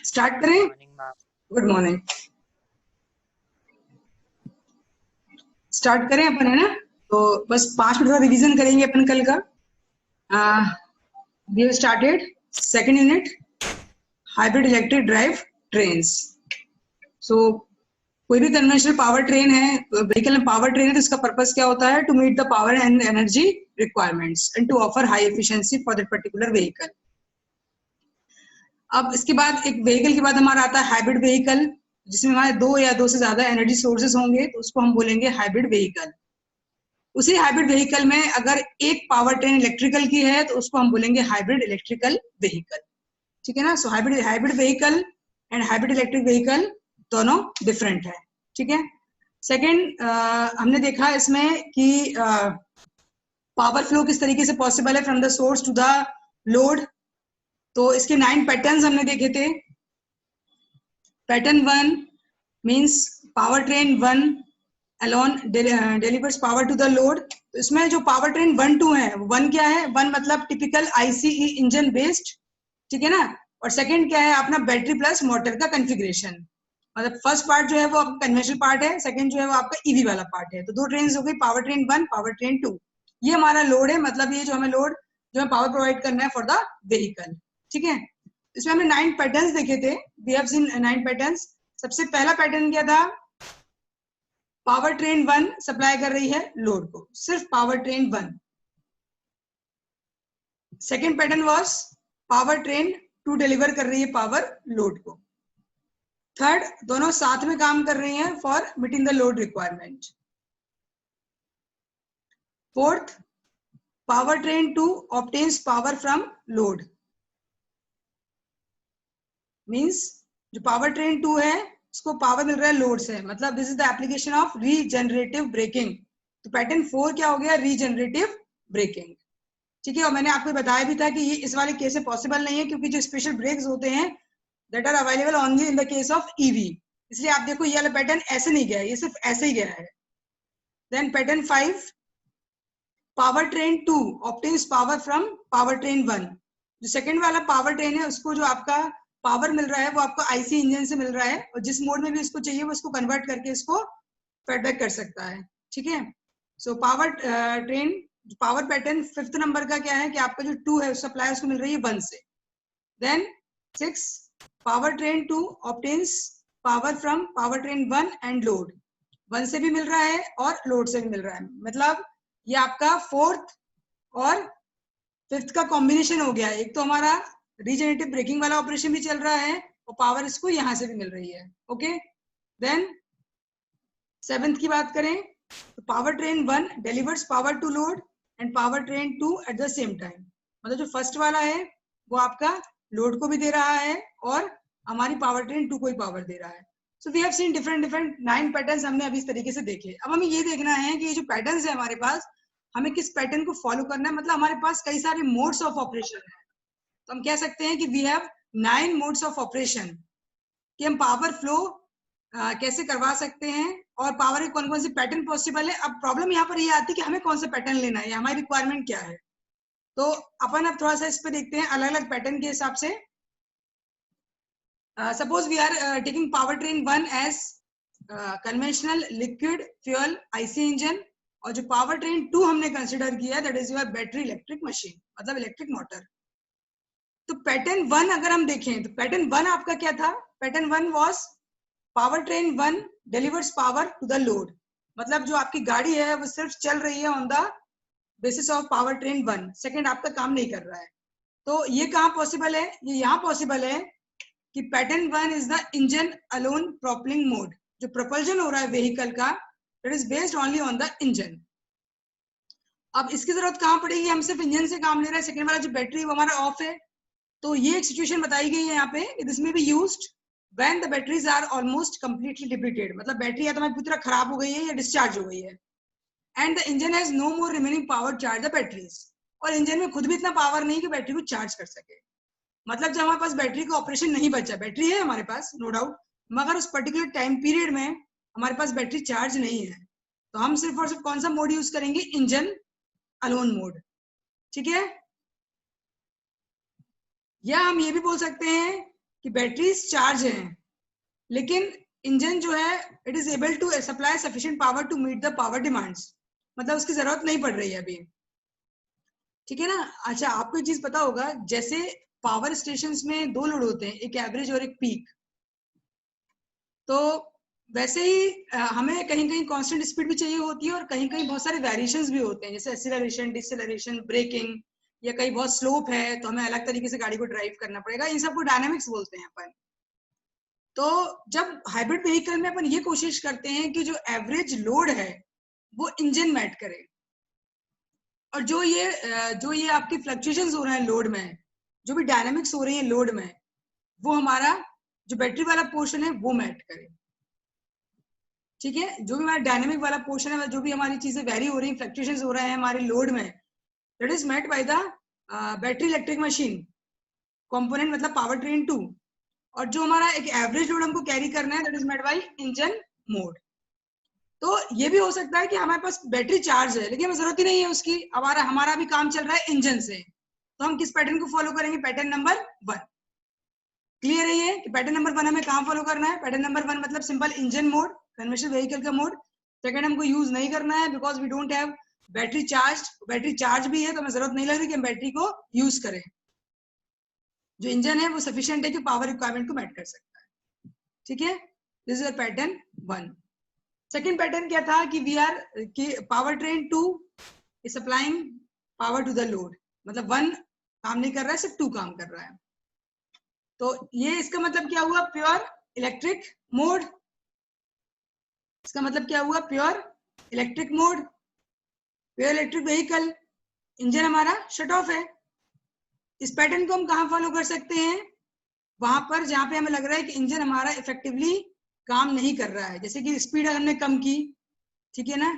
Start करें। Good morning. Start करें अपन, है ना? तो बस 5 मिनट का रिवीजन करेंगे अपन कल का। We have started second unit, hybrid electric drive trains. So कोई भी कन्वेंशनल पावर ट्रेन है, व्हीकल में पावर ट्रेन है, तो इसका पर्पस क्या होता है? To meet the power and energy requirements and to offer high efficiency for that particular vehicle. अब इसके बाद एक व्हीकल के बाद हमारा आता है हाइब्रिड व्हीकल, जिसमें हमारे 2 या 2 से ज्यादा एनर्जी सोर्सेस होंगे, तो उसको हम बोलेंगे हाइब्रिड व्हीकल। उसी हाइब्रिड व्हीकल में अगर एक पावर ट्रेन इलेक्ट्रिकल की है, तो उसको हम बोलेंगे हाइब्रिड इलेक्ट्रिकल व्हीकल। ठीक है ना? So hybrid vehicle and hybrid electric vehicle दोनों डिफरेंट है। ठीक है। सेकेंड, हमने देखा इसमें कि पावर फ्लो किस तरीके से पॉसिबल है from the source to the load. तो इसके 9 पैटर्न्स हमने देखे थे। Pattern 1 means power train 1 alone delivers power to the load. तो इसमें जो पावर ट्रेन 1 2 है, 1 क्या है? 1 मतलब टिपिकल आईसीई इंजन बेस्ड, ठीक है ना? और सेकंड क्या है? अपना बैटरी प्लस मोटर का कॉन्फ़िगरेशन। मतलब फर्स्ट पार्ट जो है वो आपका कन्वेंशनल पार्ट है, सेकंड जो है वो आपका ईवी वाला पार्ट है। तो 2 ट्रेन हो गई, पावर ट्रेन 1, पावर ट्रेन 2। ये हमारा लोड है, मतलब ये जो हमें लोड जो हमें पावर प्रोवाइड करना है फॉर द व्हीकल। ठीक है। इसमें हमने 9 पैटर्न्स देखे थे। We have seen 9 patterns. सबसे पहला पैटर्न क्या था? पावर ट्रेन 1 सप्लाई कर रही है लोड को, सिर्फ power train 1। Second pattern was power train 2 deliver कर रही है पावर लोड को। थर्ड, दोनों साथ में काम कर रही हैं for meeting the load requirement. Fourth, power train 2 obtains power from load. Means जो पावर ट्रेन 2 है उसको पावर मिल रहा है लोड से, मतलब this is the application of regenerative braking. तो पैटर्न 4 क्या हो गया? Regenerative braking. ठीक है। और मैंने आपको बताया भी था कि ये इस वाले केस में पॉसिबल नहीं है, क्योंकि जो स्पेशल ब्रेक्स होते हैं that are available only in the case of EV. इसलिए आप देखो ये वाला पैटर्न ऐसे नहीं गया है, ये सिर्फ ऐसे ही गया है। Then pattern 5, power train 2 obtains power from power train 1। जो सेकंड वाला पावर ट्रेन है उसको जो आपका पावर मिल रहा है वो आपको आईसी इंजन से मिल रहा है, और जिस मोड में भी उसको चाहिए वो उसको कन्वर्ट करके इसको फीडबैक कर सकता है। ठीक है। So power train power pattern 5th number का क्या है कि आपका जो 2 है सप्लाई उसको मिल रही है 1 से। Then 6, power train 2 obtains power from power train 1 and load. 1 से भी मिल रहा है और लोड से भी मिल रहा है, मतलब ये आपका 4th और 5th का कॉम्बिनेशन हो गया। एक तो हमारा रीजनरेटिव ब्रेकिंग वाला ऑपरेशन भी चल रहा है और पावर इसको यहां से भी मिल रही है। ओके। देन 7th की बात करें तो power train 1 delivers power to load and power train 2 at the same time. मतलब जो फर्स्ट वाला है वो आपका लोड को भी दे रहा है और हमारी पावर ट्रेन 2 को ही पावर दे रहा है। So we have seen different 9 patterns हमने अभी इस तरीके से देखे। अब हमें ये देखना है कि ये जो पैटर्न्स है हमारे पास, हमें किस पैटर्न को फॉलो करना है। मतलब हमारे पास कई सारे मोड्स ऑफ ऑपरेशन है, तो हम कह सकते हैं कि we have 9 modes of operation, कि हम पावर फ्लो कैसे करवा सकते हैं और पावर के कौन कौन से पैटर्न पॉसिबल है। अब प्रॉब्लम यहाँ पर ये आती है कि हमें कौन सा पैटर्न लेना है, हमारी रिक्वायरमेंट क्या है। तो अपन अब थोड़ा सा इस पर देखते हैं अलग अलग पैटर्न के हिसाब से। Suppose we are taking power train 1 as conventional liquid fuel IC engine, और जो पावर ट्रेन 2 हमने कंसिडर किया that is your battery electric machine, मतलब इलेक्ट्रिक मोटर। तो पैटर्न 1 अगर हम देखें तो पैटर्न 1 आपका क्या था? Pattern 1 was power train 1 delivers power to the load, मतलब जो आपकी गाड़ी है वो सिर्फ चल रही है on the basis of power train 1, second आपका काम नहीं कर रहा है। तो ये कहाँ पॉसिबल है? ये यहाँ पॉसिबल है कि pattern 1 is the engine alone propelling mode. जो प्रोपल्जन हो रहा है व्हीकल का that is based only on the engine. अब इसकी जरूरत कहाँ पड़ेगी? हम सिर्फ इंजन से काम ले रहे हैं, सेकंड वाला जो बैटरी वो हमारा ऑफ है। तो ये एक सिचुएशन बताई गई है यहाँ पे, दिस में be used when the batteries are almost completely depleted, मतलब बैटरी या तो हमारी पूरी तरह खराब हो गई है या डिस्चार्ज हो गई है, and the engine has no more remaining power charge the batteries, और इंजन में खुद भी इतना पावर नहीं कि बैटरी को चार्ज कर सके। मतलब जब हमारे पास बैटरी का ऑपरेशन नहीं बचा, बैटरी है हमारे पास नो डाउट, मगर उस पर्टिकुलर टाइम पीरियड में हमारे पास बैटरी चार्ज नहीं है, तो हम सिर्फ और सिर्फ कौन सा मोड यूज करेंगे? Engine alone mode. ठीक है। या हम ये भी बोल सकते हैं कि बैटरीज चार्ज हैं, लेकिन इंजन जो है it is able to supply sufficient power to meet the power demands, मतलब उसकी जरूरत नहीं पड़ रही है अभी, ठीक है ना। अच्छा, आपको एक चीज पता होगा, जैसे पावर स्टेशंस में दो लोड होते हैं, एक एवरेज और एक पीक, तो वैसे ही हमें कहीं कहीं कांस्टेंट स्पीड भी चाहिए होती है और कहीं कहीं बहुत सारे वेरिएशंस भी होते हैं, जैसे एक्सीलरेशन, डिसेलरेशन, ब्रेकिंग, या कहीं बहुत स्लोप है तो हमें अलग तरीके से गाड़ी को ड्राइव करना पड़ेगा, इन सबको डायनामिक्स बोलते हैं अपन। तो जब हाइब्रिड व्हीकल में अपन ये कोशिश करते हैं कि जो एवरेज लोड है वो इंजन मैट करे, और जो ये आपकी फ्लक्चुएशंस हो रहे हैं लोड में, जो भी डायनामिक्स हो रही है लोड में, वो हमारा जो बैटरी वाला पोर्शन है वो मैट करे, ठीक है। जो भी हमारा डायनामिक वाला पोर्शन है, जो भी हमारी चीजें वेरी हो रही है, फ्लक्चुएशंस हो रहे हैं हमारे लोड में, that is met by the battery electric machine component, मतलब पावर ट्रेन 2। और जो हमारा एक एवरेज लोड हमको कैरी करना है, that is met by engine mode. तो ये भी हो सकता है कि हमारे पास बैटरी चार्ज है लेकिन हमें जरूरत ही नहीं है उसकी, हमारा भी काम चल रहा है इंजन से, तो हम किस पैटर्न को फॉलो करेंगे, पैटर्न नंबर 1। क्लियर है ये कि पैटर्न नंबर 1 हमें कहाँ फॉलो करना है। पैटर्न नंबर 1 मतलब simple engine mode, conventional vehicle का मोड। सेकंड हमको यूज नहीं करना है because we don't have battery charge, battery charge भी है तो हमें जरूरत नहीं लग रही कि हम बैटरी को यूज करें। जो इंजन है वो सफिशिएंट है कि पावर रिक्वायरमेंट को मेट कर सकता है, ठीक है। This is pattern 1। Second pattern क्या था कि वी आर कि power train 2 is supplying power to the load, मतलब 1 काम नहीं कर रहा है, सिर्फ 2 काम कर रहा है। तो ये इसका मतलब क्या हुआ, प्योर इलेक्ट्रिक मोड। इसका मतलब क्या हुआ, pure electric mode, pure electric vehicle, engine हमारा शट ऑफ है। इस पैटर्न को हम कहाँ फॉलो कर सकते हैं, वहां पर जहां पे हमें लग रहा है कि इंजन हमारा इफेक्टिवली काम नहीं कर रहा है, जैसे कि स्पीड हमने कम की, ठीक है ना,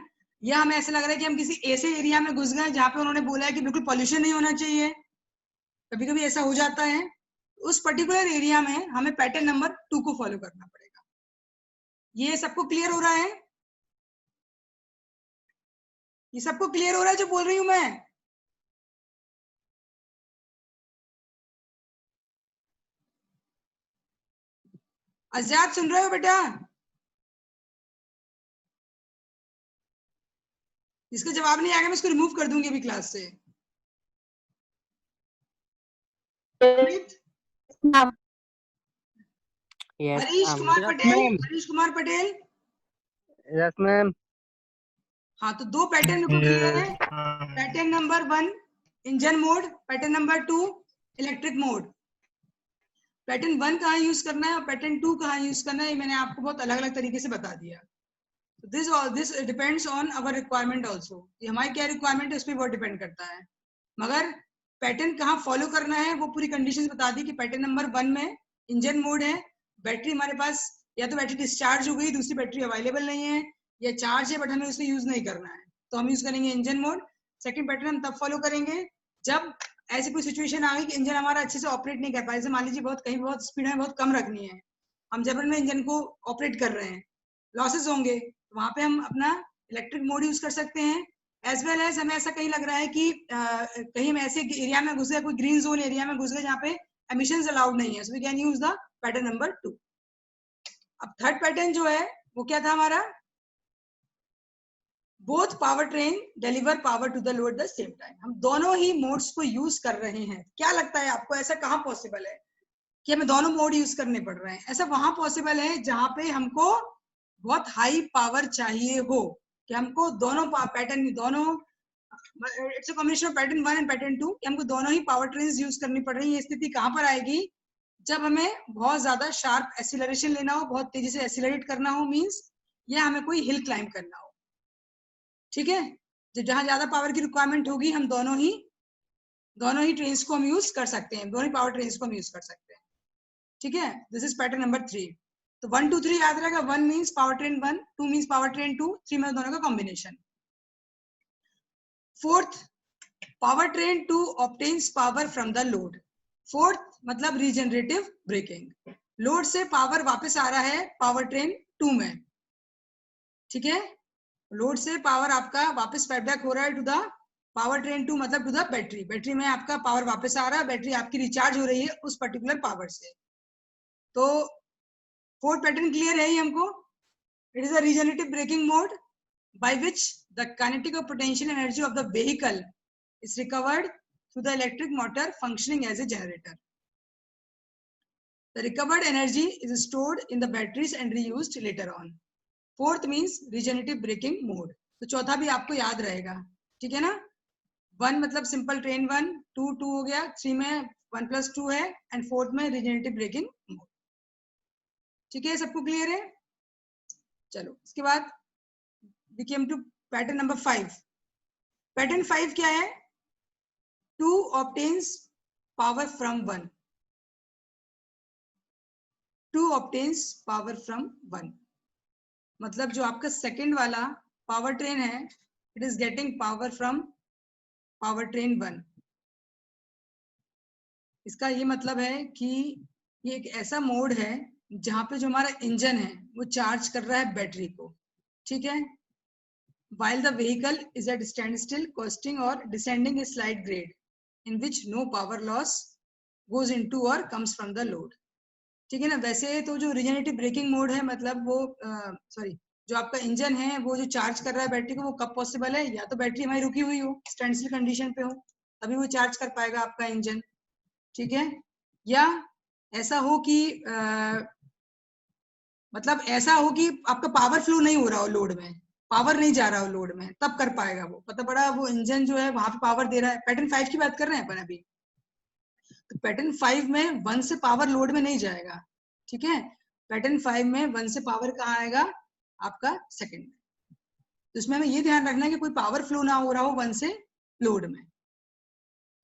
या हमें ऐसा लग रहा है कि हम किसी ऐसे एरिया में घुस गए जहां पे उन्होंने बोला है कि बिल्कुल पॉल्यूशन नहीं होना चाहिए, कभी कभी ऐसा हो जाता है। उस पर्टिकुलर एरिया में हमें पैटर्न नंबर 2 को फॉलो करना पड़ेगा। ये सबको क्लियर हो रहा है, ये सबको क्लियर हो रहा है जो बोल रही हूं मैं। आजाद सुन रहे हो बेटा, जिसका जवाब नहीं आएगा मैं इसको रिमूव कर दूंगी अभी क्लास से। Harish Kumar Patel, Harish Kumar Patel, yes ma'am. हाँ तो 2 पैटर्न को क्लियर है। Pattern number 1 engine mode, pattern number 2 electric mode. Pattern 1 कहाँ यूज करना है और पैटर्न 2 कहाँ यूज करना है, ये मैंने आपको बहुत अलग अलग तरीके से बता दिया। This depends on our requirement also, हमारी क्या रिक्वायरमेंट है उस पर बहुत डिपेंड करता है। मगर पैटर्न कहाँ फॉलो करना है वो पूरी कंडीशंस बता दी कि पैटर्न नंबर 1 में इंजन मोड है, बैटरी हमारे पास या तो बैटरी डिस्चार्ज हो गई, दूसरी बैटरी अवेलेबल नहीं है, या चार्ज है बट हमें उसे यूज नहीं करना है, तो हम यूज करेंगे इंजन मोड। सेकंड पैटर्न हम तब फॉलो करेंगे जब ऐसी कोई सिचुएशन आ गई कि इंजन हमारा अच्छे से ऑपरेट नहीं कर पाए, जैसे मान लीजिए कहीं बहुत स्पीड में बहुत कम रखनी है, हम जबरन में इंजन को ऑपरेट कर रहे हैं, लॉसेस होंगे, वहां पे हम अपना इलेक्ट्रिक मोड यूज कर सकते हैं। एज वेल एज हमें ऐसा कहीं लग रहा है कि कहीं हम ऐसे एरिया में घुस गए, कोई ग्रीन जोन एरिया में घुस गए जहाँ पे एमिशंस अलाउड नहीं है, so we can use the pattern number 2। अब थर्ड पैटर्न जो है वो क्या था हमारा, both power train deliver power to the load the same time. हम दोनों ही मोड्स को यूज कर रहे हैं। क्या लगता है आपको, ऐसा कहाँ पॉसिबल है कि हमें दोनों मोड यूज करने पड़ रहे हैं? ऐसा वहां पॉसिबल है जहां पे हमको बहुत हाई पावर चाहिए हो, कि हमको दोनों पैटर्न, दोनों it's a combination of pattern 1 and pattern 2, हमको दोनों ही पावर ट्रेन्स यूज करनी पड़ रही है। ये स्थिति कहां पर आएगी, जब हमें बहुत ज्यादा शार्प एक्सीलरेशन लेना हो, बहुत तेजी से एक्सीलरेट करना हो, मींस या हमें कोई हिल क्लाइंब करना हो, ठीक है। जब जहां ज्यादा पावर की रिक्वायरमेंट होगी हम दोनों ही ट्रेन्स को हम यूज कर सकते हैं, दोनों ही पावर ट्रेन्स को हम यूज कर सकते हैं, ठीक है। This is pattern number 3। तो 1 2 3 याद रहेगा, 1 means power train 1, 2 means power train 2, 3 में दोनों का combination. Fourth, power train 2 obtains power from the load. Fourth मतलब रीजनरेटिव ब्रेकिंग, लोड से पावर वापस आ रहा है पावर ट्रेन 2 में, ठीक है। लोड से पावर आपका वापस फीडबैक हो रहा है टू द पावर ट्रेन 2, मतलब टू द बैटरी, बैटरी में आपका पावर वापस आ रहा है, बैटरी आपकी रिचार्ज हो रही है उस पर्टिकुलर पावर से। तो फोर्थ पैटर्न क्लियर है ये हमको. It is a regenerative braking mode by which the kinetic or potential energy of the vehicle is recovered through the electric motor functioning as a generator. The recovered energy is stored in the batteries and reused later on. Fourth means regenerative braking mode. तो चौथा भी आपको याद रहेगा, ठीक है ना. 1 मतलब सिंपल ट्रेन 1, 2 हो गया, 3 में 1+2 है, एंड 4th में रिजेनरेटिव ब्रेकिंग मोड. ठीक है, सबको क्लियर है. चलो इसके बाद we came to pattern number 5. Pattern 5 क्या है? 2 obtains power from 1. 2 obtains power from 1. मतलब जो आपका सेकंड वाला पावर ट्रेन है, it is getting power from power train 1. इसका ये मतलब है कि ये एक ऐसा मोड है जहां पे जो हमारा इंजन है वो चार्ज कर रहा है बैटरी को. ठीक है. While the vehicle is at standstill, coasting or descending a slight grade, in which no power loss goes into or comes from the load. ठीक है ना. वैसे तो जो रिजेनरेटिव ब्रेकिंग मोड है, मतलब वो जो आपका इंजन है वो जो चार्ज कर रहा है बैटरी को, वो कब पॉसिबल है? या तो बैटरी हमारी रुकी हुई हो, स्टैंडस्टिल कंडीशन पे हो, तभी वो चार्ज कर पाएगा आपका इंजन. ठीक है. या ऐसा हो कि मतलब ऐसा हो कि आपका पावर फ्लो नहीं हो रहा हो, लोड में पावर नहीं जा रहा हो लोड में, तब कर पाएगा वो. पता पड़ा वो इंजन जो है वहां पे पावर दे रहा है. पैटर्न 5 की बात कर रहे हैं अपन अभी. तो पैटर्न 5 में 1 से पावर लोड में नहीं जाएगा. ठीक है. पैटर्न 5 में 1 से पावर कहाँ आएगा? आपका सेकंड में. तो इसमें हमें ये ध्यान रखना है कि कोई पावर फ्लो ना हो रहा हो 1 से लोड में.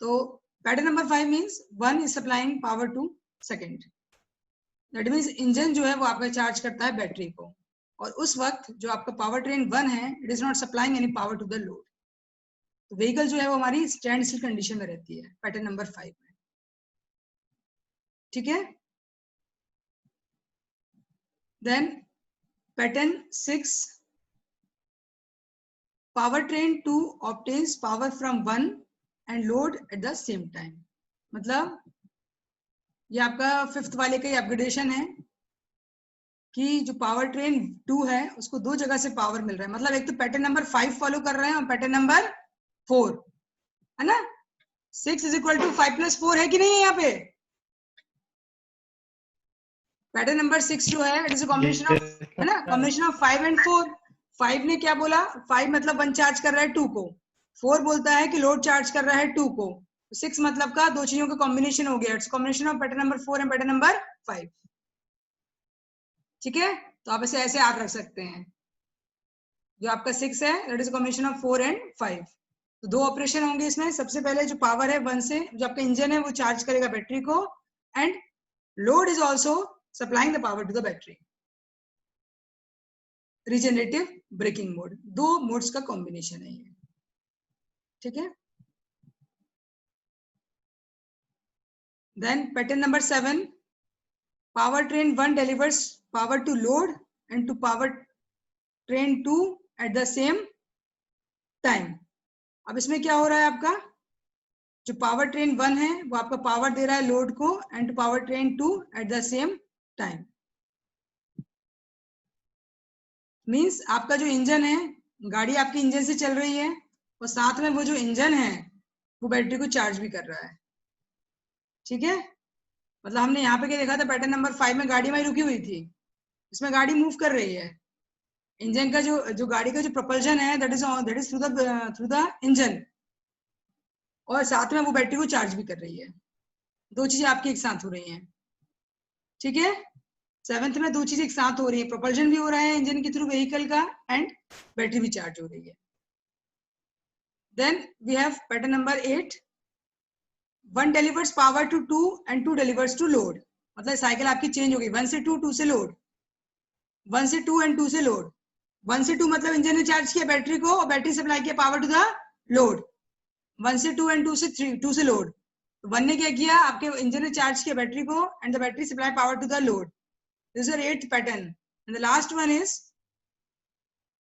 तो pattern number 5 means 1 is supplying power to second. That means engine जो है वो आपका चार्ज करता है बैटरी को, और उस वक्त जो आपका पावर ट्रेन 1 है, it is not supplying any power to the load. तो व्हीकल जो है वो हमारी स्टैंड स्टिल कंडीशन में रहती है पैटर्न नंबर 5 में. ठीक है. Then pattern 6, power train 2 obtains power from 1 and load at the same time. मतलब ये आपका 5th वाले का अपग्रेडेशन है कि जो पावर ट्रेन 2 है उसको 2 जगह से पावर मिल रहा है. मतलब एक तो पैटर्न नंबर 5 फॉलो कर रहे हैं और पैटर्न नंबर 4 है ना. 6 इज इक्वल टू 5 + 4 है कि नहीं है यहाँ पे? पैटर्न नंबर 6 जो है it is a combination of, है ना, कॉम्बिनेशन ऑफ 5 एंड 4. 5 ने क्या बोला? 5 मतलब 1 चार्ज कर रहा है 2 को. 4 बोलता है कि लोड चार्ज कर रहा है 2 को. 6 मतलब का 2 चीजों का कॉम्बिनेशन हो गया. It's combination of pattern number 4 and pattern number 5. ठीक है. तो आप इसे ऐसे याद रख सकते हैं. जो आपका 6 है that is combination of 4 and 5. तो 2 ऑपरेशन होंगे इसमें. सबसे पहले जो पावर है 1 से, जो आपका इंजन है वो चार्ज करेगा बैटरी को, and load is also supplying the power to the battery. Regenerative braking mode. 2 modes का कॉम्बिनेशन है ये. ठीक है. Then pattern number 7, power train 1 delivers power to load and to power train 2 at the same time. अब इसमें क्या हो रहा है? आपका जो पावर ट्रेन 1 है वो आपका पावर दे रहा है लोड को, and to power train 2 at the same time. Means आपका जो इंजन है, गाड़ी आपकी इंजन से चल रही है, और साथ में वो जो इंजन है वो बैटरी को चार्ज भी कर रहा है. ठीक है. मतलब हमने यहाँ पे क्या देखा था? पैटर्न नंबर 5 में गाड़ी हमारी रुकी हुई थी, इसमें गाड़ी मूव कर रही है. इंजन का जो गाड़ी का जो प्रोपल्शन है that is through the engine, और साथ में वो बैटरी को चार्ज भी कर रही है. 2 चीजें आपकी एक साथ हो रही हैं. ठीक है. 7th में 2 चीजें एक साथ हो रही है. प्रोपल्शन भी हो रहा है इंजन के थ्रू व्हीकल का, एंड बैटरी भी चार्ज हो रही है. Then we have pattern number 8, 1 delivers power to 2 and 2 delivers to load. मतलब साइकिल आपकी चेंज हो गई. 1 से 2, 2 से लोड, 1 से 2 एंड 2 से लोड. 1 से 2 मतलब इंजन ने चार्ज किया बैटरी को, और बैटरी सप्लाई किया पावर टू द लोड. 1 से 2 एंड 2 से 3, 2 से लोड. 1 ने क्या किया? आपके इंजन ने चार्ज किया बैटरी को, and the battery supply power to the load. This is 8th pattern. And the last one is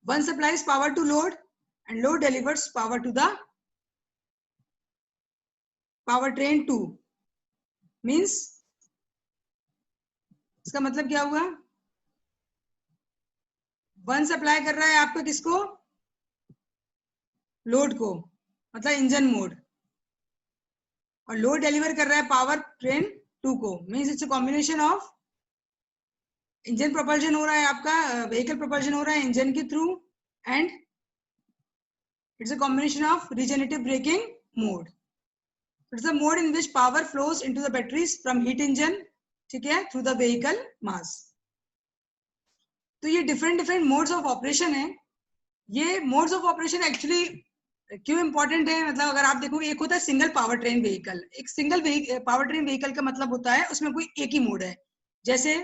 1 supplies power to load and load delivers power to the power train 2. Means इसका मतलब क्या हुआ, 1 supply कर रहा है आपको किसको, load को, मतलब इंजन मोड, और लोड डिलीवर कर रहा है पावर ट्रेन 2 को। Means it's a combination of engine propulsion हो रहा है आपका, व्हीकल प्रोपल्शन हो रहा है इंजन के through, and it's a combination of regenerative braking mode. It's a mode in which power flows into the batteries from heat engine, ठीक है, थ्रू द व्हीकल मास। तो ये डिफरेंट मोड्स ऑफ ऑपरेशन है। ये मोड्स ऑफ ऑपरेशन एक्चुअली क्यों important है, मतलब अगर आप देखोगे, एक होता है सिंगल पावर ट्रेन व्हीकल। एक सिंगल पावर ट्रेन व्हीकल का मतलब होता है उसमें कोई एक ही मोड है, जैसे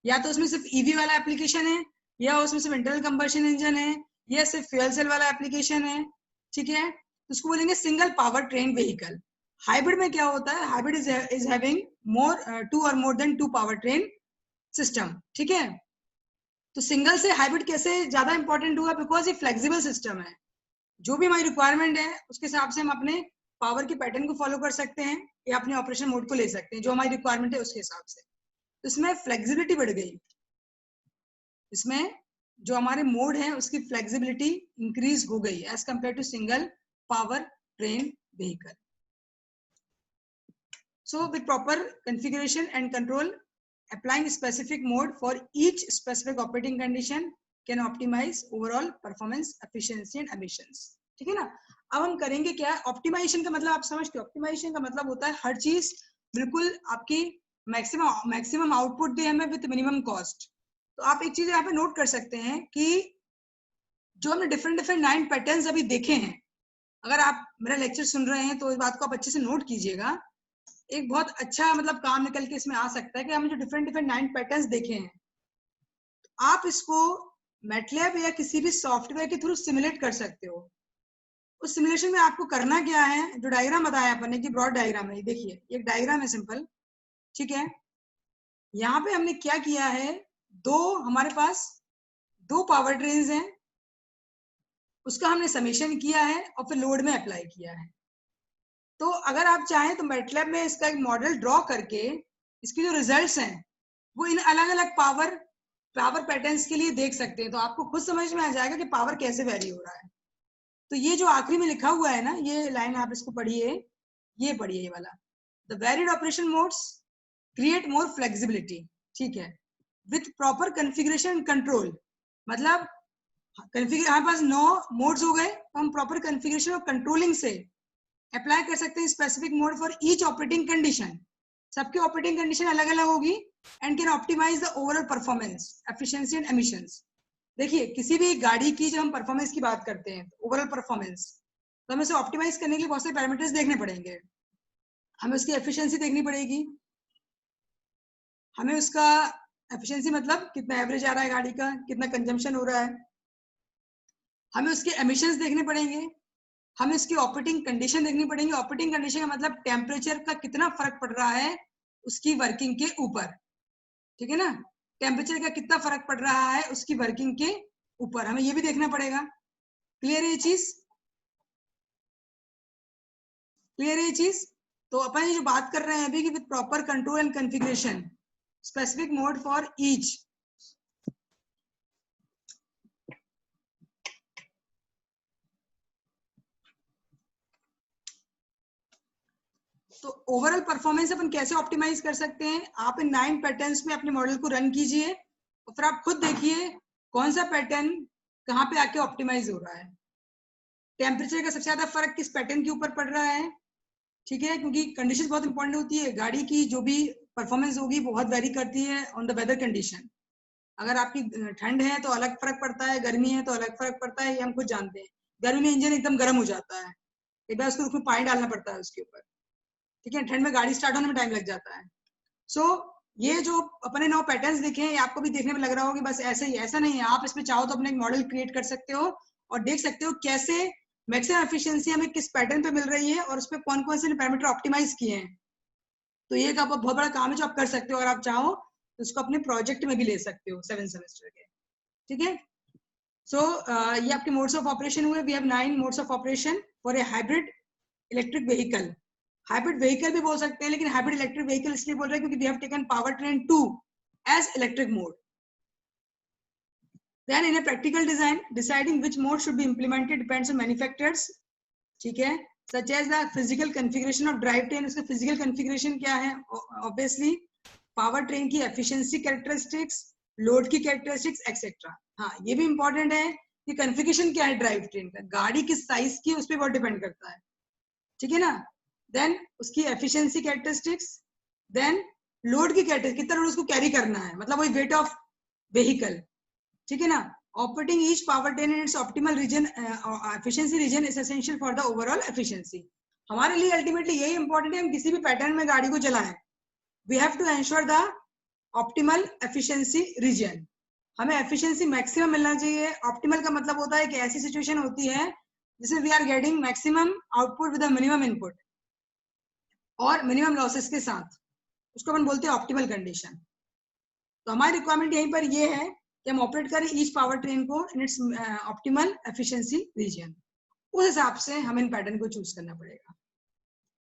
या तो उसमें सिर्फ ईवी वाला एप्लीकेशन है, या उसमें सिर्फ इंटरनल कंबशन इंजन है, या सिर्फ फ्यूल सेल वाला एप्लीकेशन है, ठीक है, तो उसको बोलेंगे single power train vehicle. Hybrid में क्या होता है, हाइब्रिड इज हैविंग मोर 2 और more than 2 power train system, ठीक है। तो सिंगल से हाइब्रिड कैसे ज्यादा इंपॉर्टेंट हुआ, बिकॉज ये फ्लेक्सिबल सिस्टम है, जो भी हमारी रिक्वायरमेंट है उसके हिसाब से हम अपने पावर के पैटर्न को फॉलो कर सकते हैं, या अपने ऑपरेशन मोड को ले सकते हैं, जो हमारी रिक्वायरमेंट है उसके हिसाब से। तो इसमें फ्लेक्सिबिलिटी बढ़ गई, इसमें जो हमारे मोड है उसकी फ्लेक्सिबिलिटी इंक्रीज हो गई as compare to single power train vehicle. So with proper configuration and control, applying specific mode for each specific operating condition can optimize overall performance, efficiency and emissions, ठीक है ना। अब हम करेंगे क्या, ऑप्टिमाइजेशन का मतलब आप समझते हो, ऑप्टिमाइजेशन का मतलब होता है हर चीज बिल्कुल आपकी मैक्सिमम आउटपुट दे हमें विद मिनिमम कॉस्ट। तो आप एक चीज यहाँ पे नोट कर सकते हैं कि जो हमने डिफरेंट 9 पैटर्न्स अभी देखे हैं, अगर आप मेरा लेक्चर सुन रहे हैं तो इस बात को आप अच्छे से नोट कीजिएगा। एक बहुत अच्छा मतलब काम निकल के इसमें आ सकता है कि हमने जो डिफरेंट 9 पैटर्न्स देखे हैं, आप इसको मैटलैब या किसी भी सॉफ्टवेयर के थ्रू सिमुलेट कर सकते हो। उस सिमुलेशन में आपको करना क्या है, जो डायग्राम बताया अपन ने कि ब्रॉड डायग्राम है, देखिए एक डायग्राम है सिंपल, ठीक है। यहाँ पे हमने क्या किया है, हमारे पास 2 पावर ट्रेन्स हैं, उसका हमने समेशन किया है और फिर लोड में अप्लाई किया है। तो अगर आप चाहें तो मैटलैब में इसका एक मॉडल ड्रॉ करके इसके जो रिजल्ट्स हैं वो इन अलग अलग पावर पैटर्न्स के लिए देख सकते हैं, तो आपको खुद समझ में आ जाएगा कि पावर कैसे वेरी हो रहा है। तो ये जो आखिरी में लिखा हुआ है ना, ये लाइन आप इसको पढ़िए, ये पढ़िए ये वाला, the varied operation modes create more flexibility, ठीक है, विथ प्रॉपर कॉन्फ़िगरेशन कंट्रोल। मतलब हमारे पास 9 मोड्स हो गए, तो हम प्रॉपर कॉन्फ़िगरेशन और कंट्रोलिंग से अप्लाई कर सकते हैं specific mode for each operating condition. सबकी ऑपरेटिंग कंडीशन अलग अलग होगी and can optimize the overall performance, efficiency and emissions. देखिए किसी भी गाड़ी की जब हम परफॉर्मेंस की बात करते हैं, ओवरऑल परफॉर्मेंस, तो हमें उसे ऑप्टिमाइज करने के लिए बहुत सारे पैरामीटर्स देखने पड़ेंगे। हमें उसकी एफिशिएंसी देखनी पड़ेगी, हमें उसका एफिशिएंसी मतलब कितना एवरेज आ रहा है गाड़ी का, कितना कंजम्पशन हो रहा है, हमें उसके एमिशंस देखने पड़ेंगे, हमें इसकी ऑपरेटिंग कंडीशन देखनी पड़ेगी। ऑपरेटिंग कंडीशन का मतलब टेम्परेचर का कितना फर्क पड़ रहा है उसकी वर्किंग के ऊपर, ठीक है ना, टेम्परेचर का कितना फर्क पड़ रहा है उसकी वर्किंग के ऊपर, हमें ये भी देखना पड़ेगा। क्लियर है ये चीज, क्लियर है ये चीज। तो अपन ये जो बात कर रहे हैं अभी कि with proper control and configuration, specific mode for each, तो ओवरऑल परफॉर्मेंस अपन कैसे ऑप्टिमाइज कर सकते हैं, आप इन 9 पैटर्न्स में अपने मॉडल को रन कीजिए और फिर आप खुद देखिए कौन सा पैटर्न कहाँ पे आके ऑप्टिमाइज हो रहा है। टेम्परेचर का सबसे ज्यादा फर्क किस पैटर्न के ऊपर पड़ रहा है, ठीक है, क्योंकि कंडीशन बहुत इंपॉर्टेंट होती है। गाड़ी की जो भी परफॉर्मेंस होगी बहुत वेरी करती है ऑन द वेदर कंडीशन। अगर आपकी ठंड है तो अलग फर्क पड़ता है, गर्मी है तो अलग फर्क पड़ता है, ये हम खुद जानते हैं। गर्मी में इंजन एकदम गर्म हो जाता है, एक बार उसको उसमें पानी डालना पड़ता है उसके ऊपर, ठीक है, ठंड में गाड़ी स्टार्ट होने में टाइम लग जाता है। सो ये जो अपने 9 पैटर्न्स देखे हैं, आपको भी देखने में लग रहा होगा बस ऐसे ही, ऐसा नहीं है। आप इसमें चाहो तो अपने एक मॉडल क्रिएट कर सकते हो और देख सकते हो कैसे मैक्सिमम एफिशिएंसी हमें किस पैटर्न पे मिल रही है और उसमें कौन कौन से पैरामीटर ऑप्टिमाइज किए हैं। तो ये एक आप बहुत बड़ा काम है जो आप कर सकते हो, अगर आप चाहो तो उसको अपने प्रोजेक्ट में भी ले सकते हो 7 सेमेस्टर के, ठीक है। सो ये आपके मोड्स ऑफ ऑपरेशन हुए। We have 9 modes of operation for a hybrid electric vehicle. Hybrid vehicle भी बोल सकते हैं, लेकिन हाइब्रिड इलेक्ट्रिक व्हीकल इसलिए बोल रहे हैं क्योंकि we have taken power train 2 as electric mode. Then in a practical design, deciding which mode should be implemented depends on manufacturers. ठीक है, such as the physical configuration of drivetrain. उसका physical configuration क्या है? Obviously, power train की efficiency characteristics, load की characteristics, etc. हाँ, ये भी important है कि configuration क्या है drive train का, गाड़ी किस size की उस पर बहुत depend करता है, ठीक है ना. Then उसकी efficiency characteristics, then load की characteristics, कितना load उसको carry करना है, मतलब वही weight of vehicle, ठीक है ना. Operating each power train in its optimal region, efficiency region is essential for the overall efficiency. हमारे लिए ultimately यही important है, हम किसी भी पैटर्न में गाड़ी को चलाएं, we have to ensure the optimal efficiency region. हमें efficiency maximum मिलना चाहिए. Optimal का मतलब होता है कि ऐसी situation होती है जिसमें we are getting maximum output with a minimum input और minimum losses के साथ, उसको अपन बोलते हैं optimal condition. तो हमारी रिक्वायरमेंट यहीं पर ये है कि हम ऑपरेट करें ईच पावर ट्रेन को in its optimal efficiency region. उस हिसाब से हमें इन पैटर्न को चूज करना पड़ेगा,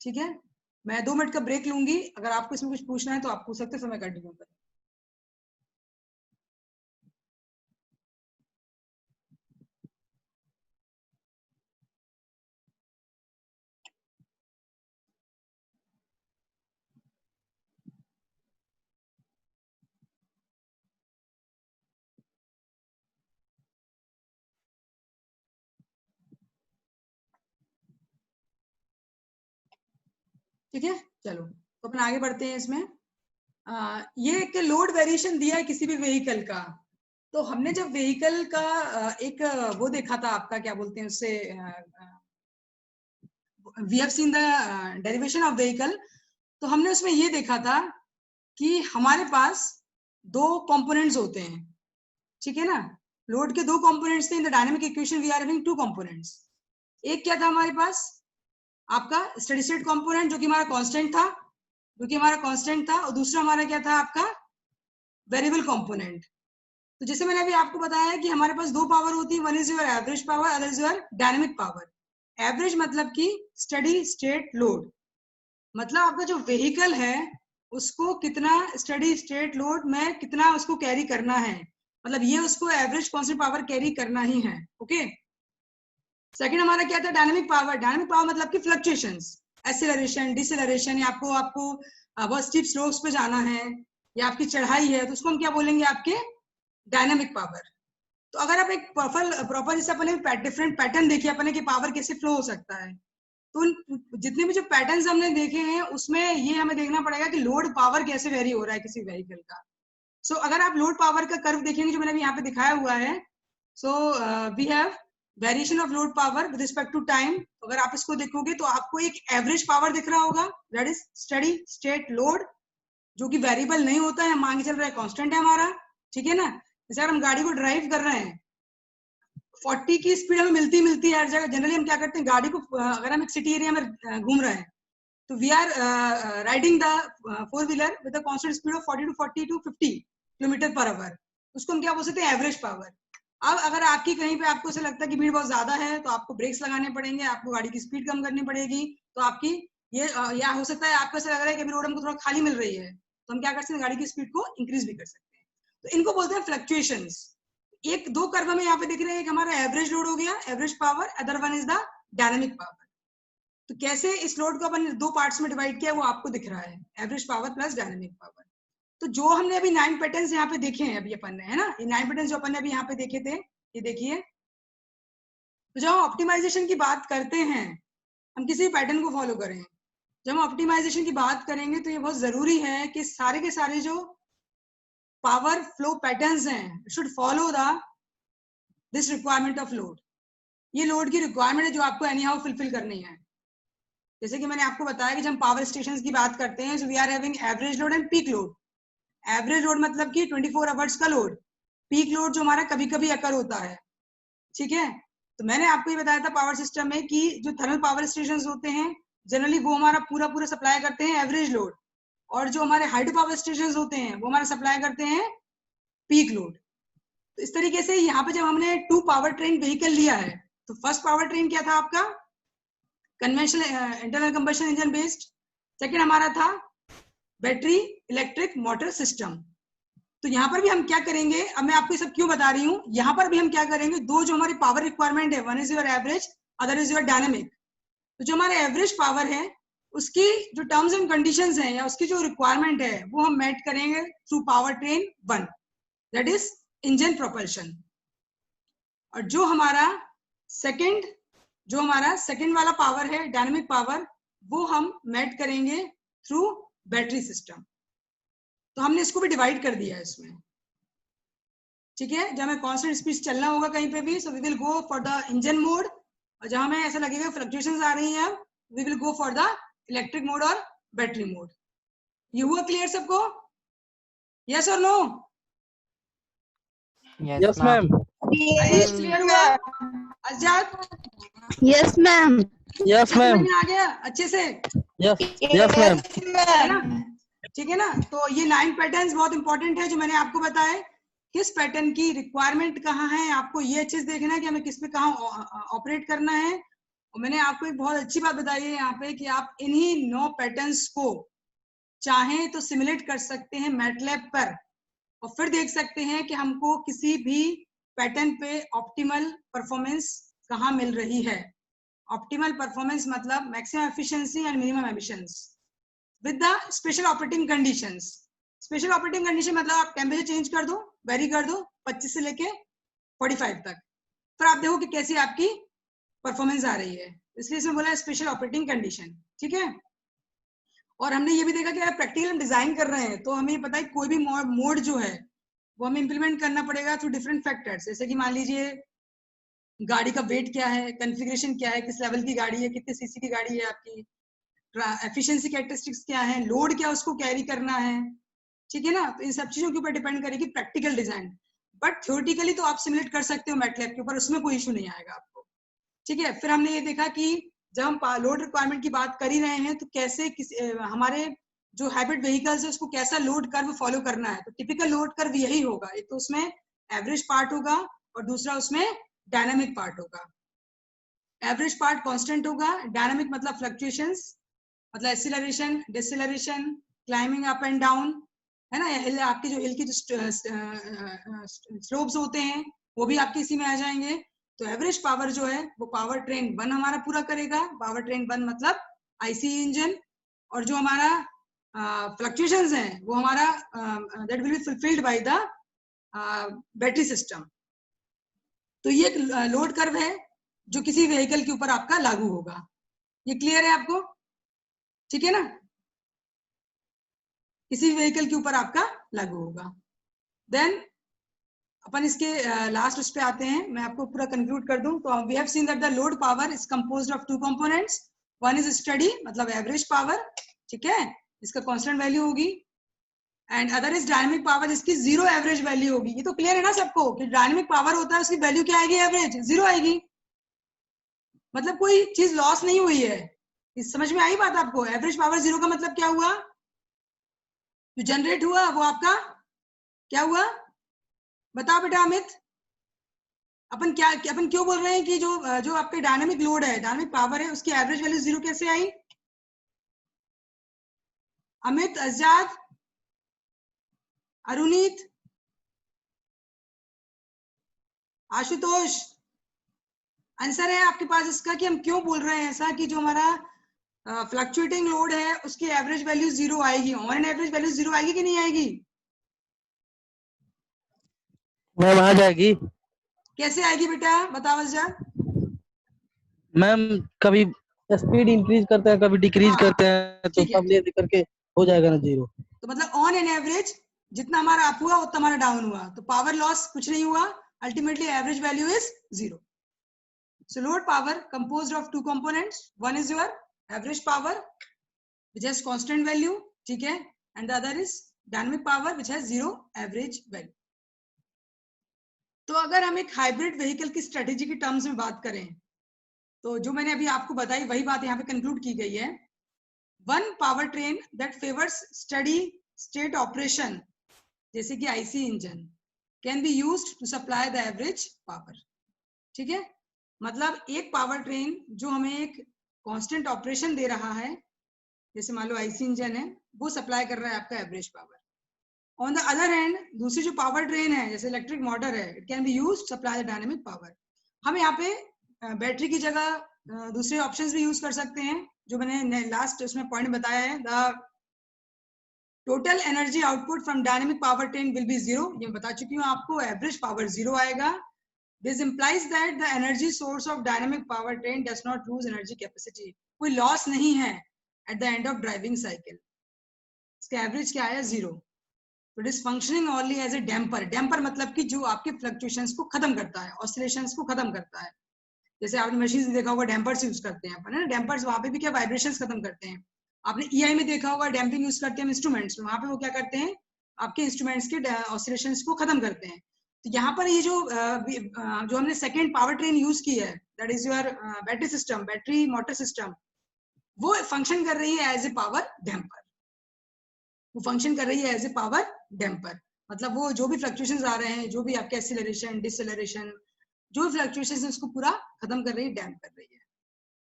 ठीक है. मैं 2 मिनट का ब्रेक लूंगी, अगर आपको इसमें कुछ पूछना है तो आप पूछ सकते हैं, समय कंटिन्यू करें. ठीक है, चलो तो अपन आगे बढ़ते हैं. इसमें ये एक लोड वेरिएशन दिया है किसी भी व्हीकल का. तो हमने जब व्हीकल का एक वो देखा था, आपका क्या बोलते हैं उससे, we have seen the derivation of vehicle. तो हमने उसमें ये देखा था कि हमारे पास 2 कंपोनेंट्स होते हैं, ठीक है ना. लोड के 2 कंपोनेंट्स थे. In the dynamic equation we are having 2 components. एक क्या था हमारे पास, आपका स्टेडी स्टेट कंपोनेंट जो कि हमारा कांस्टेंट था, और दूसरा हमारा क्या था, आपका वेरिएबल कंपोनेंट. तो जैसे मैंने अभी आपको बताया कि हमारे पास 2 पावर होती है, one is your average power, other is your dynamic power. Average मतलब कि स्टेडी स्टेट लोड, मतलब आपका जो व्हीकल है उसको कितना स्टेडी स्टेट लोड में कितना उसको कैरी करना है, मतलब ये उसको एवरेज कांस्टेंट पावर कैरी करना ही है. ओके. सेकंड हमारा क्या था, डायनामिक पावर. डायनामिक पावर मतलब कि फ्लक्चुएशंस, एक्सीलरेशन, डिसेलरेशन, या आपको बहुत स्टीप स्लोप्स पे जाना है या आपकी चढ़ाई है, तो उसको हम क्या बोलेंगे, आपके डायनामिक पावर. तो अगर आप एक प्रॉपर जैसे अपने डिफरेंट पैटर्न देखिए अपने कि पावर कैसे फ्लो हो सकता है, तो जितने भी जो पैटर्न्स हमने देखे हैं उसमें ये हमें देखना पड़ेगा कि लोड पावर कैसे वेरी हो रहा है किसी व्हीकल का. सो अगर आप लोड पावर का कर्व देखेंगे जो मैंने यहाँ पे दिखाया हुआ है, so we have variation of load power with respect to time. अगर आप इसको देखोगे तो आपको एक एवरेज पावर दिख रहा होगा, that is steady state load, जो कि वेरिएबल नहीं होता है, मान के चल रहा है कांस्टेंट है हमारा, ठीक है ना. जैसे अगर हम गाड़ी को ड्राइव कर रहे हैं, 40 की स्पीड हमें मिलती है हर जगह. जनरली हम क्या करते हैं, गाड़ी को अगर हम एक सिटी एरिया में घूम रहे हैं तो we are riding the four wheeler with a constant speed of 40 to 50 kilometre per hour. उसको हम क्या बोल सकते हैं, एवरेज पावर. अब अगर आपकी कहीं पे आपको ऐसा लगता है कि भीड़ बहुत ज्यादा है तो आपको ब्रेक्स लगाने पड़ेंगे, आपको गाड़ी की स्पीड कम करनी पड़ेगी, तो आपकी ये या हो सकता है आपको ऐसा लग रहा है कि अभी रोड हमको थोड़ा खाली मिल रही है, तो हम क्या कर सकते हैं, गाड़ी की स्पीड को इंक्रीज भी कर सकते हैं. तो इनको बोलते हैं फ्लक्चुएशंस. एक 2 कर्व हमें यहाँ पे दिख रहे हैं, एक हमारा एवरेज लोड हो गया, average power, other one is the dynamic power. तो कैसे इस लोड को अपन 2 पार्ट्स में डिवाइड किया वो आपको दिख रहा है, average power plus dynamic power. तो जो हमने अभी 9 पैटर्न्स यहाँ पे देखे हैं अभी अपन ने, है ना, ये 9 पैटर्न्स जो अपन ने अभी यहाँ पे देखे थे, ये देखिए. तो जब हम ऑप्टिमाइजेशन की बात करते हैं, हम किसी पैटर्न को फॉलो करें, जब हम ऑप्टिमाइजेशन की बात करेंगे तो ये बहुत जरूरी है कि सारे के सारे जो पावर फ्लो पैटर्न्स हैं should follow this requirement of load. ये लोड की रिक्वायरमेंट है जो आपको एनी हाउ फुलफिल करनी है. जैसे कि मैंने आपको बताया कि जब हम पावर स्टेशन की बात करते हैं, so we are having average load and peak load. Average load मतलब कि 24 आवर्स का लोड, पीक लोड जो हमारा कभी कभी अकर होता है, ठीक है. तो मैंने आपको ये बताया था पावर सिस्टम में कि जो थर्मल पावर स्टेशन होते हैं जनरली वो हमारा पूरा सप्लाई करते हैं एवरेज लोड, और जो हमारे हाइड्रो पावर स्टेशन होते हैं वो हमारा सप्लाई करते हैं पीक लोड. तो इस तरीके से यहाँ पे जब हमने 2 पावर ट्रेन व्हीकल लिया है, तो फर्स्ट पावर ट्रेन क्या था आपका, conventional internal combustion engine based. Second हमारा था बैटरी इलेक्ट्रिक मोटर सिस्टम. तो यहाँ पर भी हम क्या करेंगे, अब मैं आपको सब क्यों बता रही हूँ, यहाँ पर भी हम क्या करेंगे, दो जो हमारी पावर रिक्वायरमेंट है, one is your average, other is your dynamic. तो जो हमारा एवरेज पावर है उसकी जो टर्म्स एंड कंडीशंस हैं या उसकी जो रिक्वायरमेंट है वो हम मेट करेंगे through power train 1, that is engine propulsion. और जो हमारा सेकंड वाला पावर है डायनेमिक पावर, वो हम मेट करेंगे थ्रू बैटरी सिस्टम। तो हमने इसको भी डिवाइड कर दिया है इसमें, ठीक है। जब हमें कांस्टेंट स्पीड चलना होगा कहीं पे भी, so we will go for the engine mode, और जहां हमें ऐसा लगेगा फ्लक्चुएशंस आ रही हैं, we will go for the electric mode और बैटरी मोड। ये हुआ क्लियर सबको? यस और no? Yes ma'am. Ayush clear हुआ? Azad? Yes ma'am. Yes ma'am. समझ में आ गया अच्छे से? Yes ma'am. है ना, ठीक है ना। तो ये 9 पैटर्न्स बहुत इंपॉर्टेंट है जो मैंने आपको बताया। किस पैटर्न की रिक्वायरमेंट कहाँ है, आपको ये अच्छे से देखना है कि हमें किस पे कहाँ ऑपरेट करना है। और मैंने आपको एक बहुत अच्छी बात बताई है यहाँ पे कि आप इन्हीं 9 पैटर्न्स को चाहें तो सिमुलेट कर सकते हैं मैटलैब पर, और फिर देख सकते हैं कि हमको किसी भी पैटर्न पे ऑप्टिमल परफॉर्मेंस कहाँ मिल रही है। ऑप्टिमल परफॉर्मेंस मतलब maximum efficiency and minimum emissions with the special operating conditions. Special operating condition मतलब आप टेम्परेचर चेंज कर दो, वेरी कर दो 25 से लेके 45 तक, फिर आप देखो कि कैसी आपकी परफॉर्मेंस आ रही है, इसलिए इसमें बोला स्पेशल ऑपरेटिंग कंडीशन, ठीक है। और हमने ये भी देखा कि अगर प्रैक्टिकल हम डिजाइन कर रहे हैं तो हमें पता है कोई भी मोड जो है वो हमें इंप्लीमेंट करना पड़ेगा थ्रू डिफरेंट फैक्टर्स। जैसे कि मान लीजिए गाड़ी का वेट क्या है, कॉन्फ़िगरेशन क्या है, किस लेवल की गाड़ी है, कितने सीसी की गाड़ी है आपकी, एफिशिएंसी कैरेक्टरिस्टिक्स क्या है, लोड क्या उसको कैरी करना है, ठीक है ना। तो इन सब चीजों के ऊपर डिपेंड करेगी प्रैक्टिकल डिजाइन। बट थ्योरेटिकली तो आप सिमुलेट कर सकते हो मैटलैब के ऊपर, उसमें कोई इशू नहीं आएगा आपको, ठीक है। फिर हमने ये देखा कि जब हम लोड रिक्वायरमेंट की बात कर ही रहे हैं तो कैसे हमारे जो हाइब्रिड व्हीकल्स है उसको कैसा लोड कर्व फॉलो करना है। तो टिपिकल लोड कर्व यही होगा, एक तो उसमें एवरेज पार्ट होगा और दूसरा उसमें डायनामिक पार्ट होगा। एवरेज पार्ट कांस्टेंट होगा, डायनामिक मतलब फ्लक्चुएशंस, मतलब acceleration, deceleration, climbing up and down, है ना। हिल, आपकी जो हिल की जो स्लोप्स होते हैं वो भी आपके इसी में आ जाएंगे। तो एवरेज पावर जो है वो पावर ट्रेन 1 हमारा पूरा करेगा। पावर ट्रेन 1 मतलब आईसी इंजन, और जो हमारा फ्लक्चुएशंस हैं वो हमारा that will be fulfilled by the battery system. तो ये एक लोड कर्व है जो किसी व्हीकल के ऊपर आपका लागू होगा। ये क्लियर है आपको? ठीक है ना, किसी व्हीकल के ऊपर आपका लागू होगा। देन अपन इसके लास्ट उस पे आते हैं, मैं आपको पूरा कंक्लूड कर दूं। तो we have seen that the load power is composed of 2 components, one is steady मतलब एवरेज पावर, ठीक है, इसका कांस्टेंट वैल्यू होगी, and other is dynamic power, जिसकी 0 एवरेज वैल्यू होगी। ये तो क्लियर है ना सबको कि डायनेमिक पावर होता है उसकी वैल्यू क्या आएगी, एवरेज 0 आएगी, मतलब कोई चीज लॉस नहीं हुई है। इस समझ में आई बात आपको? एवरेज पावर 0 का मतलब क्या हुआ, जो जनरेट हुआ वो आपका क्या हुआ, बताओ बेटा अमित। अपन क्यों बोल रहे हैं कि जो आपके डायनामिक लोड है, डायनामिक पावर है, उसकी एवरेज वैल्यू 0 कैसे आई? अमित, आजाद, अरुणीत, आशुतोष, आंसर है आपके पास इसका कि हम क्यों बोल रहे हैं ऐसा कि जो हमारा फ्लक्चुएटिंग लोड है उसकी एवरेज वैल्यू 0 आएगी। ऑन एन एवरेज वैल्यू 0 आएगी कि नहीं आएगी? मैम आ जाएगी। कैसे आएगी बेटा, बताओ आजाद। मैम कभी स्पीड इंक्रीज करते हैं, कभी डिक्रीज करते हैं, तो ठीक है, सब ले करके हो जाएगा ना 0। तो मतलब ऑन एन एवरेज जितना हमारा अप हुआ उतना हमारा डाउन हुआ, तो पावर लॉस कुछ नहीं हुआ, ultimately average value is 0। So load power composed of 2 components, one is your average power which has constant value, ठीक है, and the other is dynamic power which has 0 average value। तो अगर हम एक hybrid vehicle की strategy की terms में बात करें तो जो मैंने अभी आपको बताई वही बात यहाँ पे कंक्लूड की गई है। One power train that favours steady state operation जैसे कि IC engine can be used to supply the average power, ठीक है। मतलब एक पावर ट्रेन जो हमें एक कांस्टेंट ऑपरेशन दे रहा है, जैसे मान लो आईसी इंजन है, वो सप्लाई कर रहा है आपका average power. On the other hand दूसरी जो पावर ट्रेन है जैसे इलेक्ट्रिक मोटर है, it can be used supply the dynamic power. हम यहाँ पे बैटरी की जगह दूसरे ऑप्शंस भी यूज कर सकते हैं, जो मैंने लास्ट उसमें पॉइंट बताया है, the total energy output from dynamic power train will be zero. ये बता चुकी हूँ आपको, एवरेज पावर जीरो आएगा। This implies that the energy source of dynamic power train does not lose energy capacity. कोई लॉस नहीं है at the end of driving cycle. इसका एवरेज क्या आया, zero. It is functioning only as a damper. Damper मतलब कि जो आपके फ्लक्चुएशंस को खत्म करता है, ऑसिलेशंस को खत्म करता है। जैसे आपने मशीन देखा होगा डैम्पर्स यूज करते हैं अपन, है ना, डैम्पर्स वहां पे भी क्या वाइब्रेशंस खत्म करते हैं। आपने ईआई में देखा होगा डैम्पिंग यूज करते हैं इंस्ट्रूमेंट्स में, वहां पे वो क्या करते हैं, आपके इंस्ट्रूमेंट्स के ऑसिलेशंस को खत्म करते हैं। तो यहाँ पर ये जो हमने सेकेंड पावर ट्रेन यूज की है, that is your battery system, battery motor system, वो फंक्शन कर रही है एज ए पावर डैम्पर। वो फंक्शन कर रही है एज ए पावर डैम्पर, मतलब वो जो भी फ्लक्चुएशंस आ रहे हैं, जो भी आपके एक्सीलरेशन डिसएलरेशन, जो फ्लक्चुएशंस है उसको पूरा खत्म कर रही है, डैम्प कर रही है।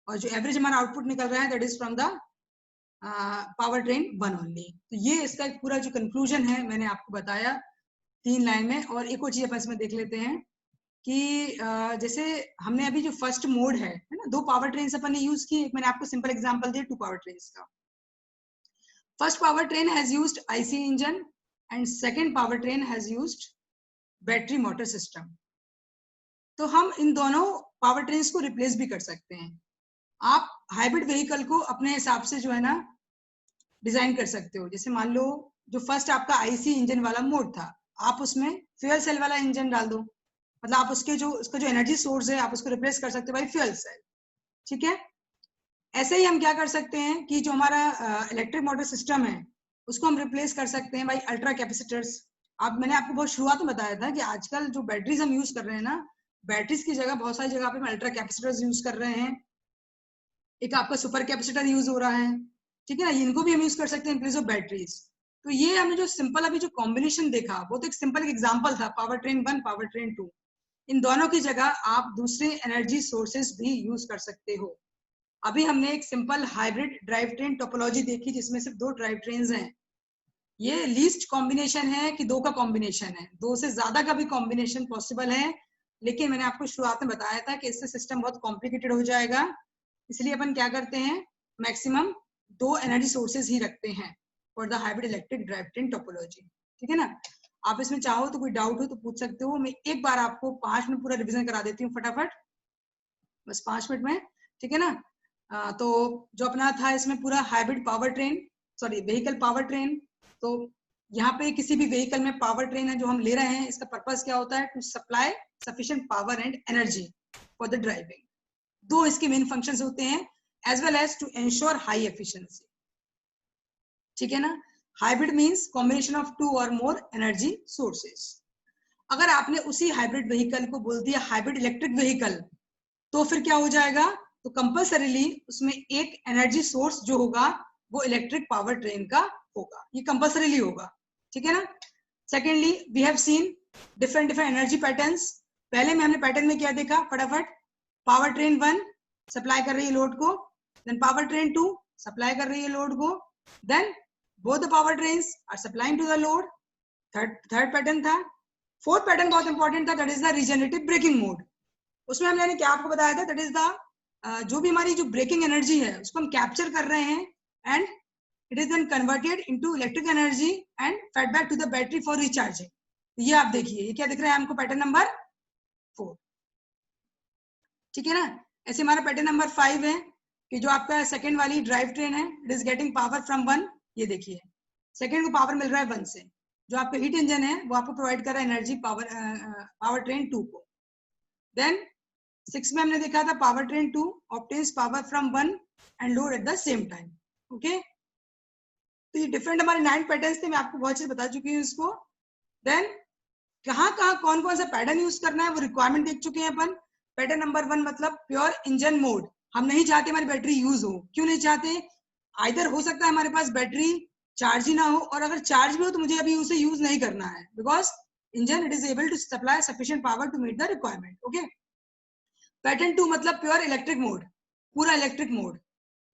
और जो एवरेज हमारा आउटपुट निकल रहा है that is from the power train one only. तो ये इसका एक पूरा जो कंक्लूजन है मैंने आपको बताया 3 लाइन में। और एक और चीज अपन इसमें देख लेते हैं कि जैसे हमने अभी जो फर्स्ट मोड है ना, 2 पावर ट्रेन अपन ने यूज की। एक मैंने आपको सिंपल एग्जांपल दिया 2 पावर ट्रेन का। First power train has used IC engine and second power train has used battery motor system. तो हम इन दोनों पावर ट्रेन्स को रिप्लेस भी कर सकते हैं। आप हाइब्रिड व्हीकल को अपने हिसाब से जो है ना डिजाइन कर सकते हो। जैसे मान लो जो फर्स्ट आपका आईसी इंजन वाला मोड था, आप उसमें फ्यूल सेल वाला इंजन डाल दो, मतलब आप उसका जो एनर्जी सोर्स है आप उसको रिप्लेस कर सकते हो बाई फ्यूल सेल, ठीक है। ऐसे ही हम क्या कर सकते हैं कि जो हमारा इलेक्ट्रिक मोटर सिस्टम है उसको हम रिप्लेस कर सकते हैं बाई अल्ट्रा कैपेसिटर्स। आप मैंने आपको बहुत शुरुआत में बताया था कि आजकल जो बैटरीज हम यूज कर रहे हैं ना, बैटरीज की जगह बहुत सारी जगह पे हम अल्ट्रा कैपेसिटर्स यूज कर रहे हैं। एक आपका सुपर कैपेसिटर यूज हो रहा है, ठीक है ना, इनको भी हम यूज कर सकते हैं इन प्लेस ऑफ बैटरीज। तो ये हमने जो सिंपल अभी जो कॉम्बिनेशन देखा वो तो एक सिंपल एग्जांपल था, पावर ट्रेन 1 पावर ट्रेन 2। इन दोनों की जगह आप दूसरे एनर्जी सोर्सेस भी यूज कर सकते हो। अभी हमने एक simple hybrid drive train topology देखी जिसमें सिर्फ 2 ड्राइव ट्रेन्स हैं। ये लीस्ट कॉम्बिनेशन है कि 2 का कॉम्बिनेशन है, 2 से ज्यादा का भी कॉम्बिनेशन पॉसिबल है, लेकिन मैंने आपको शुरुआत में बताया था कि इससे सिस्टम बहुत कॉम्प्लिकेटेड हो जाएगा। इसलिए अपन क्या करते हैं, मैक्सिमम 2 एनर्जी सोर्सेज ही रखते हैं for the hybrid electric drive train topology, ठीक है ना। आप इसमें चाहो तो कोई डाउट हो तो पूछ सकते हो। मैं एक बार आपको 5 मिनट पूरा रिविजन करा देती हूँ फटाफट, बस 5 मिनट में, ठीक है ना। तो जो अपना था इसमें पूरा hybrid power train, sorry vehicle power train. तो यहाँ पे किसी भी व्हीकल में पावर ट्रेन है जो हम ले रहे हैं, इसका पर्पस क्या होता है, to supply sufficient power and energy for the driving. 2 इसके मेन फंक्शंस होते हैं, as well as to ensure high efficiency, ठीक है ना। हाइब्रिड मींस कॉम्बिनेशन ऑफ 2 और मोर एनर्जी सोर्सेस। अगर आपने उसी हाइब्रिड व्हीकल को बोल दिया हाइब्रिड इलेक्ट्रिक व्हीकल, तो फिर क्या हो जाएगा, तो कंपल्सरीली उसमें एक एनर्जी सोर्स जो होगा वो इलेक्ट्रिक पावर ट्रेन का होगा, ये कंपल्सरीली होगा, ठीक है ना। Secondly we have seen different energy patterns. पहले में हमने पैटर्न में क्या देखा फटाफट, पावर ट्रेन 1 सप्लाई कर रही है लोड को, देन पावर ट्रेन 2 सप्लाई कर रही है लोड को, then both the power trains are supplying to the load. Third pattern था। फोर्थ पैटर्न बहुत इंपॉर्टेंट था, that is the regenerative braking mode. उसमें हमने क्या आपको बताया था, दैट इज द जो भी हमारी जो ब्रेकिंग एनर्जी है उसको हम कैप्चर कर रहे हैं and it is then converted into electric energy and fed back to the battery for recharging. ये आप देखिए, ये क्या दिख रहा है हमको, पैटर्न नंबर 4, ठीक है ना। ऐसे हमारा पैटर्न नंबर 5 है कि जो आपका सेकंड वाली ड्राइव ट्रेन है, it is getting power from 1। ये देखिए सेकंड को पावर मिल रहा है 1 से, जो आपका हीट इंजन है वो आपको प्रोवाइड कर रहा है एनर्जी पावर ट्रेन 2 को। देन 6 में हमने देखा था power train 2 obtains power from 1 and load at the same time, okay. तो ये डिफरेंट हमारे 9 पैटर्न्स थे, मैं आपको बहुत चीज बता चुकी हूँ इसको। देन कहाँ कौन कौन सा पैटर्न यूज करना है वो रिक्वायरमेंट देख चुके हैं अपन। पैटर्न नंबर 1 मतलब प्योर इंजन मोड, हम नहीं चाहते हमारी बैटरी यूज हो। क्यों नहीं चाहते, आइदर हो सकता है हमारे पास बैटरी चार्ज ही ना हो, और अगर चार्ज भी हो तो मुझे अभी उसे यूज नहीं करना है, because engine it is able to supply sufficient power to meet the requirement, okay. Pattern 2 मतलब प्योर इलेक्ट्रिक मोड, पूरा इलेक्ट्रिक मोड।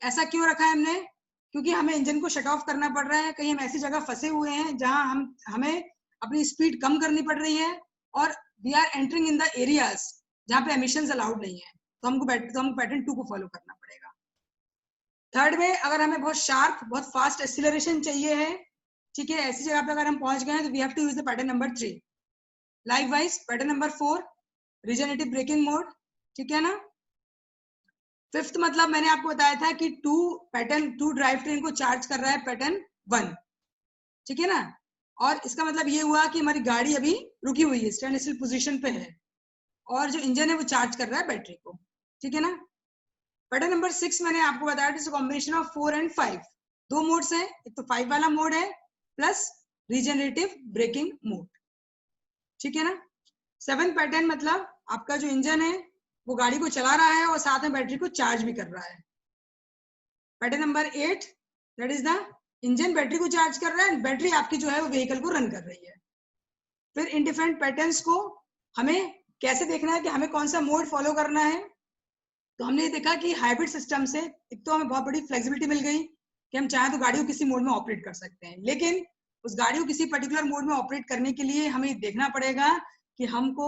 ऐसा क्यों रखा है हमने, क्योंकि हमें इंजन को शट ऑफ करना पड़ रहा है, कहीं हम ऐसी जगह फंसे हुए हैं जहां हमें अपनी स्पीड कम करनी पड़ रही है और we are entering in the areas जहां पे एमिशंस अलाउड नहीं है, तो हमको पैटर्न 2 को फॉलो करना पड़ेगा। थर्ड में अगर हमें बहुत शार्प, बहुत फास्ट एक्सीलरेशन चाहिए है, ठीक है, ऐसी जगह पे अगर हम पहुंच गए हैं तो we have to use the pattern number 3। Likewise pattern number 4 regenerative braking mode, ठीक है ना। फिफ्थ मतलब मैंने आपको बताया था कि टू ड्राइव ट्रेन को चार्ज कर रहा है पैटर्न 1, ठीक है ना। और इसका मतलब ये हुआ कि हमारी गाड़ी अभी रुकी हुई है, स्टैंड स्टिल पोजीशन पे है, और जो इंजन है वो चार्ज कर रहा है बैटरी को, ठीक है ना। पैटर्न नंबर 6 मैंने आपको बताया था, कॉम्बिनेशन ऑफ 4 एंड 5, 2 मोड्स है, एक तो 5 वाला मोड है प्लस रीजनरेटिव ब्रेकिंग मोड, ठीक है ना। 7th पैटर्न मतलब आपका जो इंजन है वो गाड़ी को चला रहा है और साथ में बैटरी को चार्ज भी कर रहा है। Pattern number 8 that is the engine battery को चार्ज कर रहा है, बैटरी आपकी जो है वो व्हीकल को रन कर रही है। फिर इन डिफरेंट पैटर्न्स को हमें कैसे देखना है कि हमें कौन सा मोड फॉलो करना है, तो हमने ये देखा कि हाइब्रिड सिस्टम से एक तो हमें बहुत बड़ी फ्लेक्सिबिलिटी मिल गई कि हम चाहे तो गाड़ी को किसी मोड में ऑपरेट कर सकते हैं, लेकिन उस गाड़ी को किसी पर्टिकुलर मोड में ऑपरेट करने के लिए हमें देखना पड़ेगा कि हमको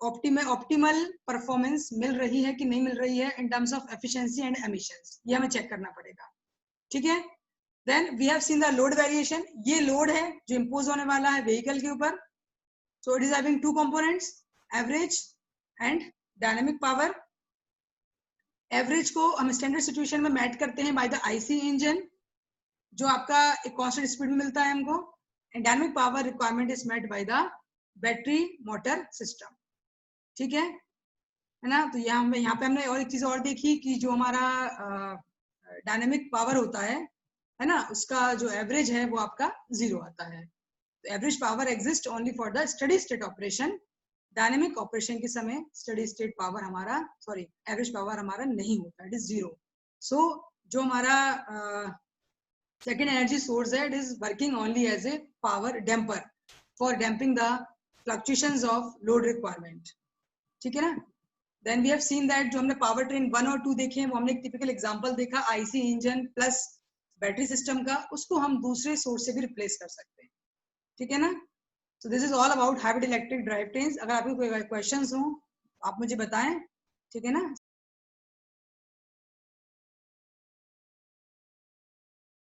ऑप्टिमल परफॉर्मेंस मिल रही है कि नहीं मिल रही है in terms of efficiency and emissions, ये हमें चेक करना पड़ेगा, ठीक है। Then we have seen the load variation, ये लोड है जो इंपोज होने वाला है व्हीकल के ऊपर। So it is having 2 components, average and dynamic power. Average को हम स्टैंडर्ड सिचुएशन में मैट करते हैं बाय द आईसी इंजन, जो आपका एक कांस्टेंट स्पीड में मिलता है हमको, and dynamic power requirement is met by the battery motor system, ठीक है ना। तो यहाँ पे हमने और एक चीज और देखी कि जो हमारा डायनेमिक पावर होता है ना, उसका जो एवरेज है वो आपका 0 आता है। तो average power exist only for the steady state operation, dynamic operation के समय स्टडी स्टेट पावर हमारा एवरेज पावर हमारा नहीं होता, इट इज 0। सो जो हमारा सेकेंड एनर्जी सोर्स है, it is working only as a power damper for damping the fluctuations of load requirement, ठीक है ना। Then we have seen that जो हमने पावर ट्रेन 1 और 2 देखे हैं, वो हमने एक टिपिकल एग्जांपल देखा IC engine plus battery system का, उसको हम दूसरे सोर्स से भी रिप्लेस कर सकते हैं, ठीक है ना। So this is all about hybrid electric drive trains. अगर आपको कोई क्वेश्चंस हो आप मुझे बताएं, ठीक है ना।